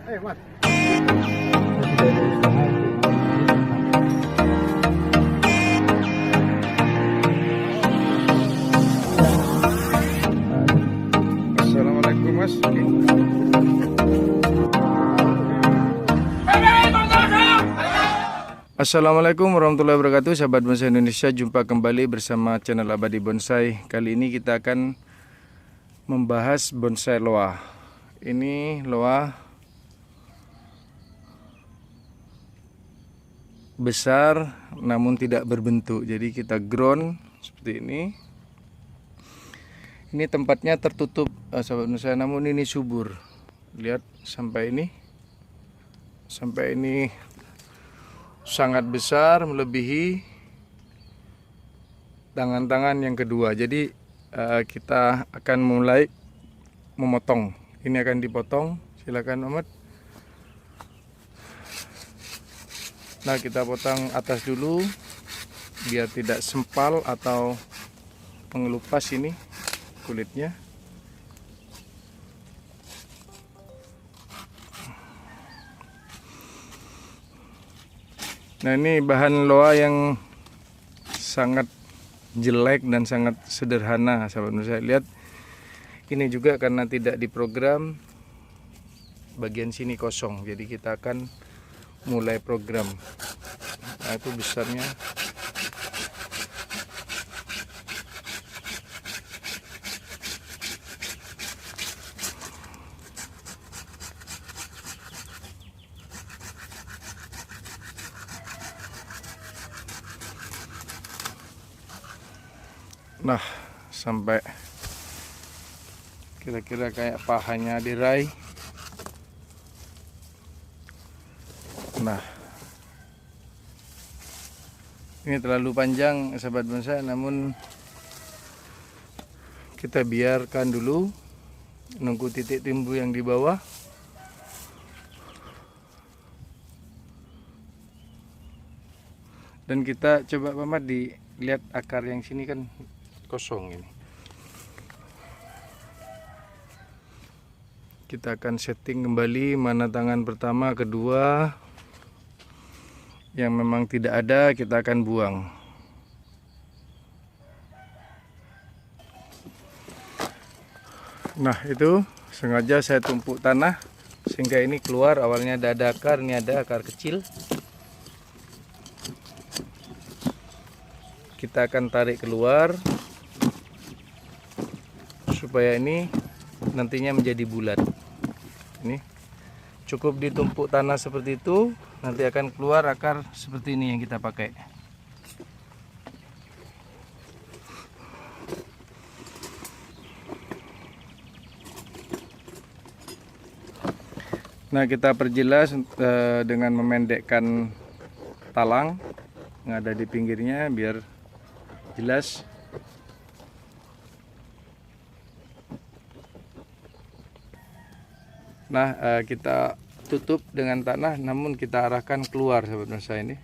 Mas. Assalamualaikum Mas. Assalamualaikum warahmatullahi wabarakatuh, sahabat bonsai Indonesia. Jumpa kembali bersama channel Abadi Bonsai. Kali ini kita akan membahas bonsai loa. Ini loa besar namun tidak berbentuk, jadi kita ground seperti ini. Ini tempatnya tertutup, sahabat bonsai, namun ini subur. Lihat sampai ini sangat besar, melebihi tangan-tangan yang kedua. Jadi kita akan mulai memotong. Ini akan dipotong. Silakan Ahmad. Nah, kita potong atas dulu biar tidak sempal atau mengelupas ini kulitnya. Nah, ini bahan loa yang sangat jelek dan sangat sederhana, sahabat bonsai. Lihat, ini juga karena tidak diprogram, bagian sini kosong, jadi kita akan mulai program. Nah, itu besarnya. Nah, sampai kira-kira kayak pahanya diraih. Nah, ini terlalu panjang, sahabat bonsai, namun kita biarkan dulu, nunggu titik timbul yang di bawah. Dan kita coba Pamat dilihat akar yang sini kan kosong ini. Kita akan setting kembali mana tangan pertama, kedua. Yang memang tidak ada kita akan buang. Nah, itu sengaja saya tumpuk tanah sehingga ini keluar. Awalnya ada akar, ini ada akar kecil. Kita akan tarik keluar supaya ini nantinya menjadi bulat. Ini cukup ditumpuk tanah seperti itu, nanti akan keluar akar seperti ini yang kita pakai. Nah, kita perjelas dengan memendekkan talang yang ada di pinggirnya biar jelas. Nah, kita tutup dengan tanah, namun kita arahkan keluar, sahabat bonsai ini.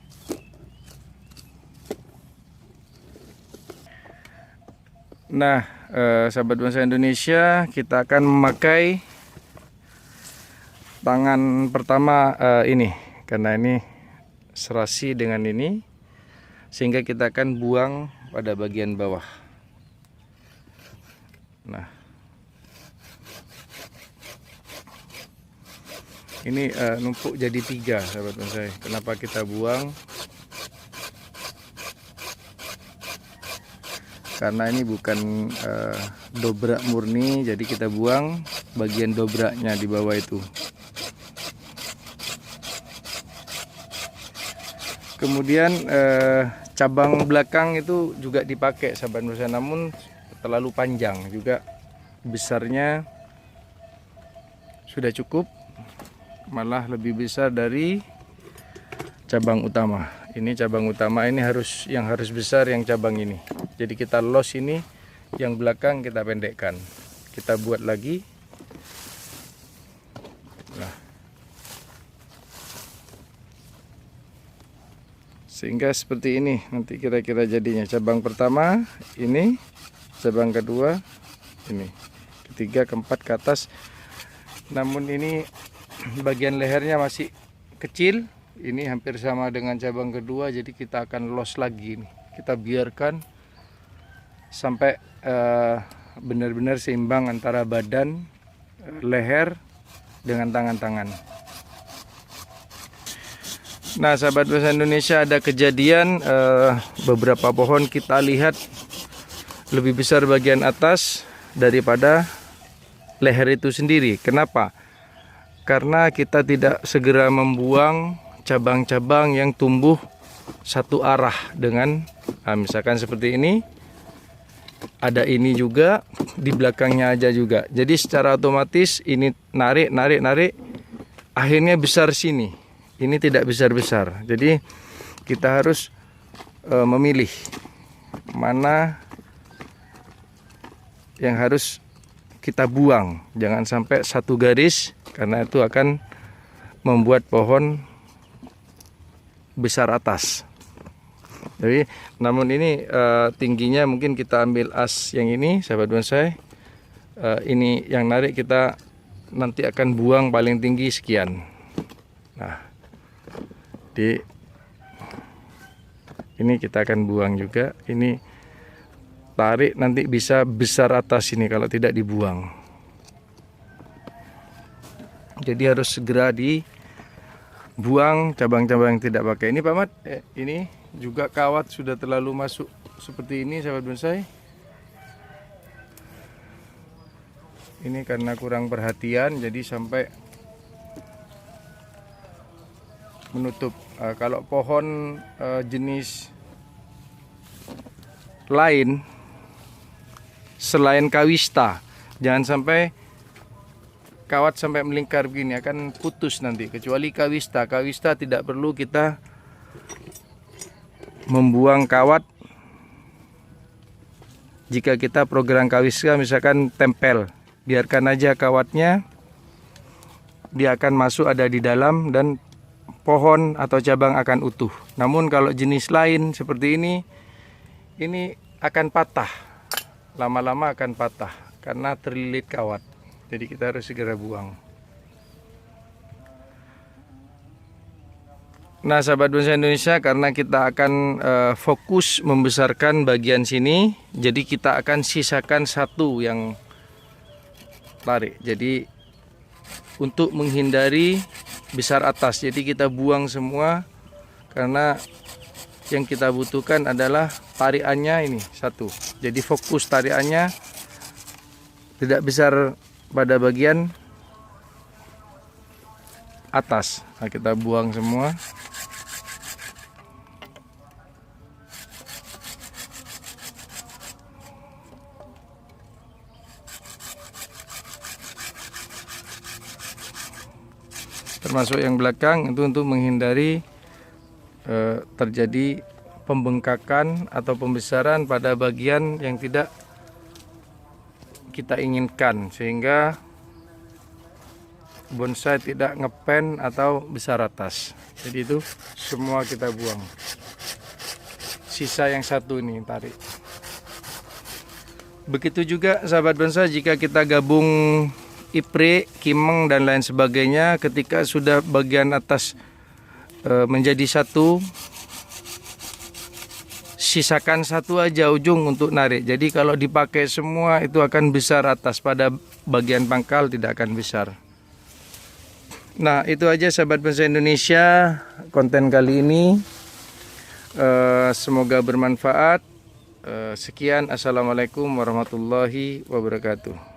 Nah, sahabat bonsai Indonesia, kita akan memakai tangan pertama ini, karena ini serasi dengan ini, sehingga kita akan buang pada bagian bawah. Nah, ini numpuk jadi 3, sahabat bonsai. Kenapa kita buang? Karena ini bukan dobrak murni, jadi kita buang bagian dobraknya di bawah itu. Kemudian cabang belakang itu juga dipakai, sahabat bonsai, namun terlalu panjang juga, besarnya sudah cukup, malah lebih besar dari cabang utama. Ini cabang utama ini harus besar yang cabang ini. Jadi kita los ini, yang belakang kita pendekkan. Kita buat lagi. Nah, sehingga seperti ini nanti kira-kira jadinya. Cabang pertama ini, cabang kedua ini, ketiga, keempat ke atas. Namun ini bagian lehernya masih kecil. Ini hampir sama dengan cabang kedua, jadi kita akan los lagi nih. Kita biarkan sampai benar-benar seimbang antara badan, leher dengan tangan-tangan. Nah, sahabat bonsai Indonesia, ada kejadian beberapa pohon kita lihat lebih besar bagian atas daripada leher itu sendiri. Kenapa? Karena kita tidak segera membuang cabang-cabang yang tumbuh satu arah dengan misalkan seperti ini. Ada ini juga, di belakangnya aja juga. Jadi secara otomatis ini narik, akhirnya besar sini. Ini tidak besar-besar. Jadi kita harus memilih mana yang harus kita buang. Jangan sampai satu garis, karena itu akan membuat pohon besar atas. Jadi, namun ini tingginya mungkin kita ambil as yang ini, sahabat bonsai. Ini yang narik kita nanti akan buang paling tinggi sekian. Nah, ini kita akan buang juga. Ini tarik nanti bisa besar atas ini kalau tidak dibuang. Jadi harus segera dibuang cabang-cabang yang tidak pakai. Ini Pak Mat, ini juga kawat sudah terlalu masuk seperti ini, sahabat bonsai. Ini karena kurang perhatian, jadi sampai menutup. Kalau pohon jenis lain selain kawista, jangan sampai kawat sampai melingkar begini, akan putus nanti. Kecuali kawista tidak perlu kita membuang kawat. Jika kita program kawista misalkan tempel, biarkan aja kawatnya, dia akan masuk ada di dalam dan pohon atau cabang akan utuh. Namun kalau jenis lain seperti ini akan patah. Lama-lama akan patah karena terlilit kawat. Jadi kita harus segera buang. Nah, sahabat bonsai Indonesia, karena kita akan fokus membesarkan bagian sini, jadi kita akan sisakan satu yang tarik. Jadi untuk menghindari besar atas, jadi kita buang semua, karena yang kita butuhkan adalah tarikannya ini satu. Jadi fokus tarikannya tidak besar pada bagian atas. Nah, kita buang semua. Termasuk yang belakang itu untuk menghindari terjadi pembengkakan atau pembesaran pada bagian yang tidak kita inginkan, sehingga bonsai tidak ngepen atau besar atas. Jadi itu semua kita buang. Sisa yang satu ini tarik. Begitu juga sahabat bonsai, jika kita gabung ipre, kimeng dan lain sebagainya, ketika sudah bagian atas menjadi satu, sisakan satu aja ujung untuk narik. Jadi kalau dipakai semua itu akan besar atas, pada bagian pangkal tidak akan besar. Nah, itu aja sahabat bonsai Indonesia konten kali ini. Semoga bermanfaat. Sekian, assalamualaikum warahmatullahi wabarakatuh.